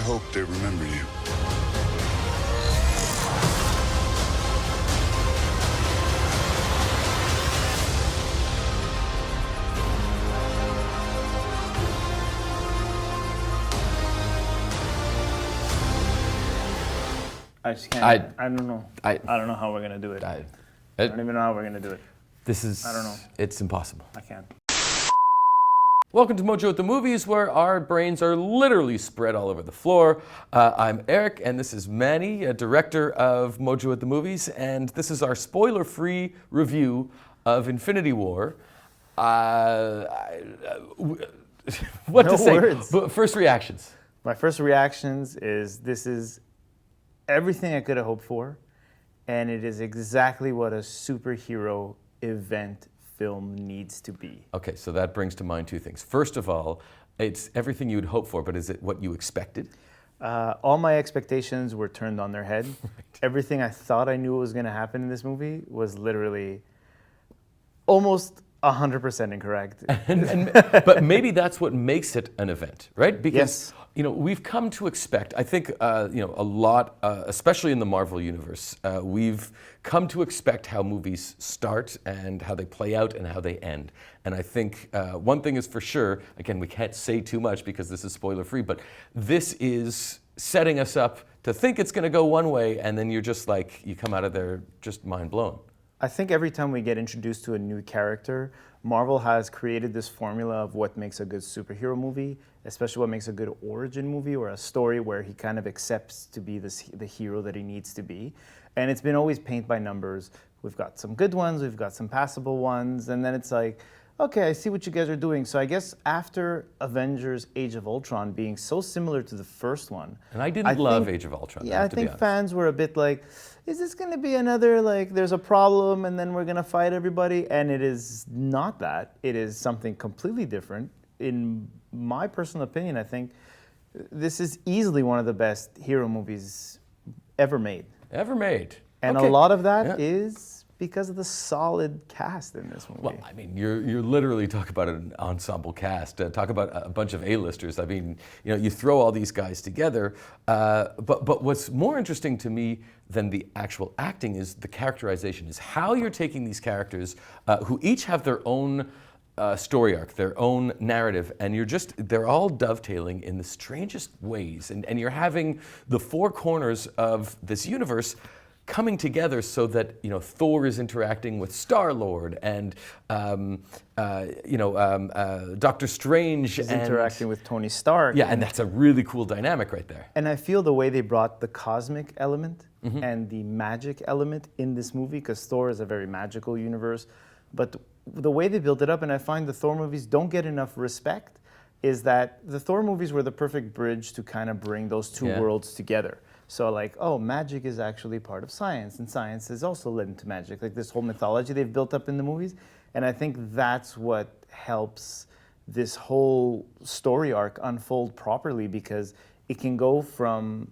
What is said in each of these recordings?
hope they remember you. I just can't. I don't know. I don't know how we're gonna do it. I don't even know how we're gonna do it. I don't know. It's impossible. I can't. Welcome to Mojo at the Movies, where our brains are literally spread all over the floor. I'm Eric, and this is Manny, a director of Mojo at the Movies, and this is our spoiler-free review of Infinity War. What No to say? words. But first reactions. My first reactions is this is everything I could have hoped for, and it is exactly what a superhero event film needs to be. Okay, so that brings to mind two things. First of all, it's everything you'd hope for, but is it what you expected? All my expectations were turned on their head. Right. Everything I thought I knew was going to happen in this movie was literally almost 100% incorrect. But maybe that's what makes it an event, right? Because yes. We've come to expect, I think, a lot, especially in the Marvel universe, we've come to expect how movies start and how they play out and how they end. And I think one thing is for sure, again, we can't say too much because this is spoiler-free, but this is setting us up to think it's going to go one way, and then you're just like, you come out of there just mind blown. I think every time we get introduced to a new character, Marvel has created this formula of what makes a good superhero movie, especially what makes a good origin movie or a story where he kind of accepts to be the hero that he needs to be. And it's been always paint by numbers. We've got some good ones, we've got some passable ones, and then it's like, okay, I see what you guys are doing. So I guess after Avengers Age of Ultron being so similar to the first one. And I didn't love Age of Ultron. Yeah, I think fans were a bit like, is this going to be another, like, there's a problem and then we're going to fight everybody? And it is not that. It is something completely different. In my personal opinion, I think this is easily one of the best hero movies ever made. Ever made. And okay. A lot of that is because of the solid cast in this movie. Well, I mean, you're literally talking about an ensemble cast. Talk about a bunch of A-listers. I mean, you throw all these guys together. But what's more interesting to me than the actual acting is the characterization, is how you're taking these characters who each have their own story arc, their own narrative, and they're all dovetailing in the strangest ways. And you're having the four corners of this universe coming together so that Thor is interacting with Star-Lord and Doctor Strange is interacting with Tony Stark. Yeah, and that's a really cool dynamic right there. And I feel the way they brought the cosmic element and the magic element in this movie, because Thor is a very magical universe, but the way they built it up, and I find the Thor movies don't get enough respect, is that the Thor movies were the perfect bridge to kind of bring those two worlds together. So like, oh, magic is actually part of science, and science is also led into magic. Like this whole mythology they've built up in the movies. And I think that's what helps this whole story arc unfold properly, because it can go from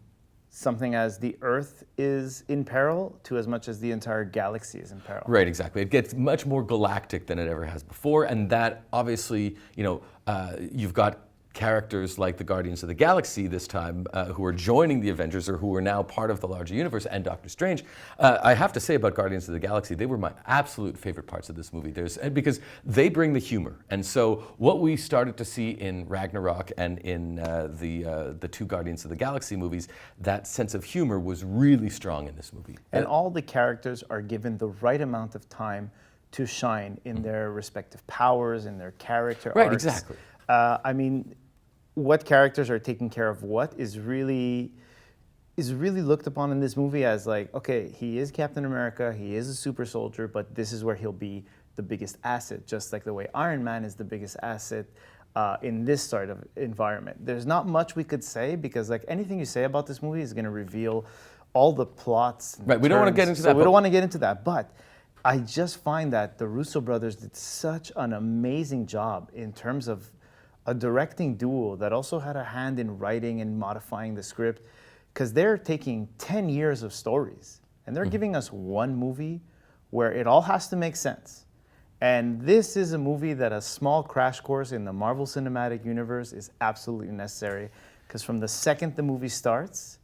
something as the Earth is in peril to as much as the entire galaxy is in peril. Right, exactly. It gets much more galactic than it ever has before. And that obviously, you've got characters like the Guardians of the Galaxy this time who are joining the Avengers or who are now part of the larger universe, and Doctor Strange. I have to say about Guardians of the Galaxy, they were my absolute favorite parts of this movie. Because they bring the humor. And so what we started to see in Ragnarok and in the two Guardians of the Galaxy movies, that sense of humor was really strong in this movie. And all the characters are given the right amount of time to shine in their respective powers, in their character arcs. Right, exactly. I mean, what characters are taking care of what is really looked upon in this movie as like, okay, he is Captain America, he is a super soldier, but this is where he'll be the biggest asset, just like the way Iron Man is the biggest asset in this sort of environment. There's not much we could say, because like anything you say about this movie is going to reveal all the plots. Right, we don't want to get into that. We don't want to get into that, but I just find that the Russo brothers did such an amazing job in terms of a directing duo that also had a hand in writing and modifying the script, because they're taking 10 years of stories and they're giving us one movie where it all has to make sense. And this is a movie that a small crash course in the Marvel Cinematic Universe is absolutely necessary, Because from the second the movie starts,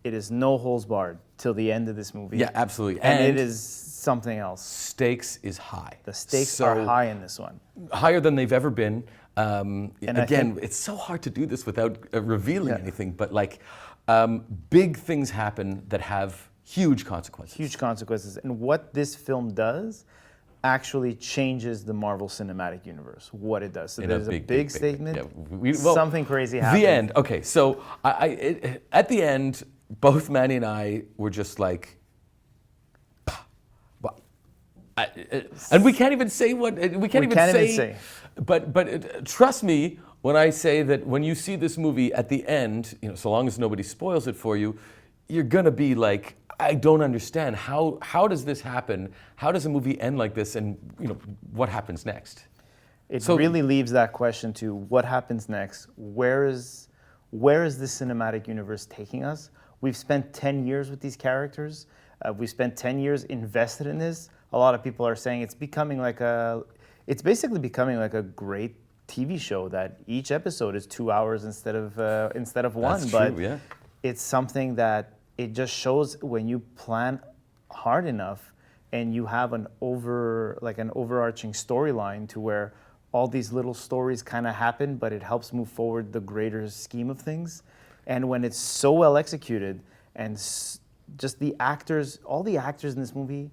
it is no holds barred till the end of this movie. Yeah, absolutely. And it is something else. Stakes is high. The stakes are high in this one. Higher than they've ever been. And again, think, it's so hard to do this without revealing anything, but like big things happen that have huge consequences. Huge consequences. And what this film does actually changes the Marvel Cinematic Universe, what it does. So there's a big statement, something crazy happens. The end. Okay, so at the end, both Manny and I were just like, and we can't even say what, we can't even say. But trust me when I say that when you see this movie at the end, you know, so long as nobody spoils it for you, you're gonna be like, I don't understand. How does this happen? How does a movie end like this? And you know, what happens next? It really leaves that question to what happens next. Where is the cinematic universe taking us? We've spent 10 years with these characters. We've spent 10 years invested in this. A lot of people are saying it's basically becoming like a great TV show that each episode is 2 hours instead of one. That's but true, yeah. It's something that it just shows when you plan hard enough and you have an overarching storyline to where all these little stories kind of happen, but it helps move forward the greater scheme of things. And when it's so well executed and just the actors, all the actors in this movie,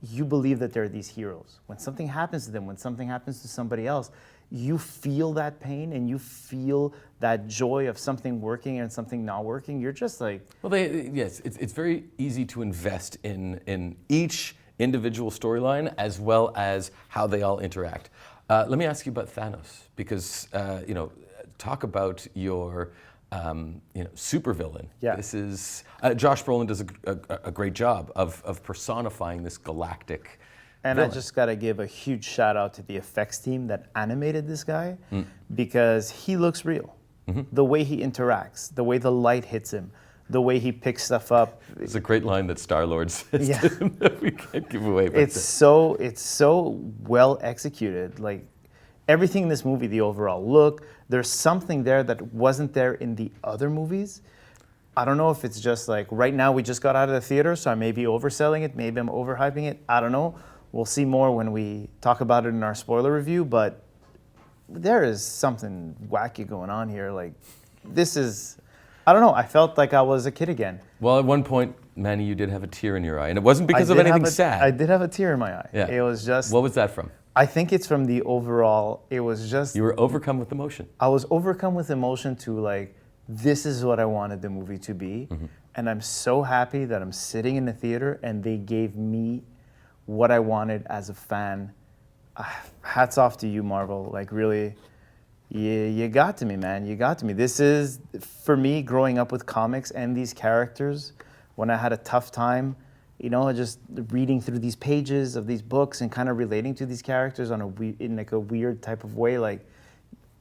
you believe that they're these heroes. When something happens to them, when something happens to somebody else, you feel that pain and you feel that joy of something working and something not working. You're just like... Well, yes, it's very easy to invest in each individual storyline as well as how they all interact. Let me ask you about Thanos, because, talk about your... supervillain. Yeah. This is Josh Brolin does a great job of personifying this galactic. And villain. I just got to give a huge shout out to the effects team that animated this guy because he looks real. Mm-hmm. The way he interacts, the way the light hits him, the way he picks stuff up. It's a great line that Star-Lord says to him that we can't give away. But it's so well executed. Like everything in this movie, the overall look, there's something there that wasn't there in the other movies. I don't know if it's just like right now we just got out of the theater, so I may be overselling it, maybe I'm overhyping it. I don't know. We'll see more when we talk about it in our spoiler review, but there is something wacky going on here. Like this is, I don't know, I felt like I was a kid again. Well, at one point, Manny, you did have a tear in your eye, and it wasn't because of anything sad. I did have a tear in my eye. Yeah. It was just... What was that from? I think it's from the overall, it was just... You were overcome with emotion. I was overcome with emotion to like, this is what I wanted the movie to be. Mm-hmm. And I'm so happy that I'm sitting in the theater and they gave me what I wanted as a fan. Hats off to you, Marvel. Like really, you got to me, man. You got to me. This is, for me, growing up with comics and these characters, when I had a tough time, just reading through these pages of these books and kind of relating to these characters in like a weird type of way. Like,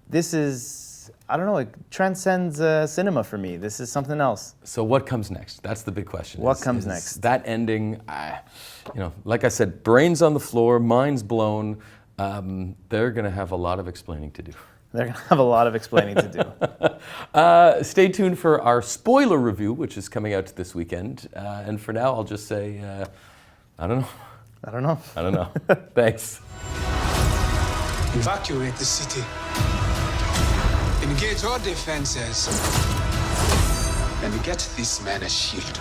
this is, I don't know, it transcends cinema for me. This is something else. So what comes next? That's the big question. What comes next? That ending, like I said, brains on the floor, minds blown. They're going to have a lot of explaining to do. They're going to have a lot of explaining to do. Stay tuned for our spoiler review, which is coming out this weekend. And for now, I'll just say, I don't know. I don't know. I don't know. Thanks. Evacuate the city. Engage all defenses. And get this man a shield.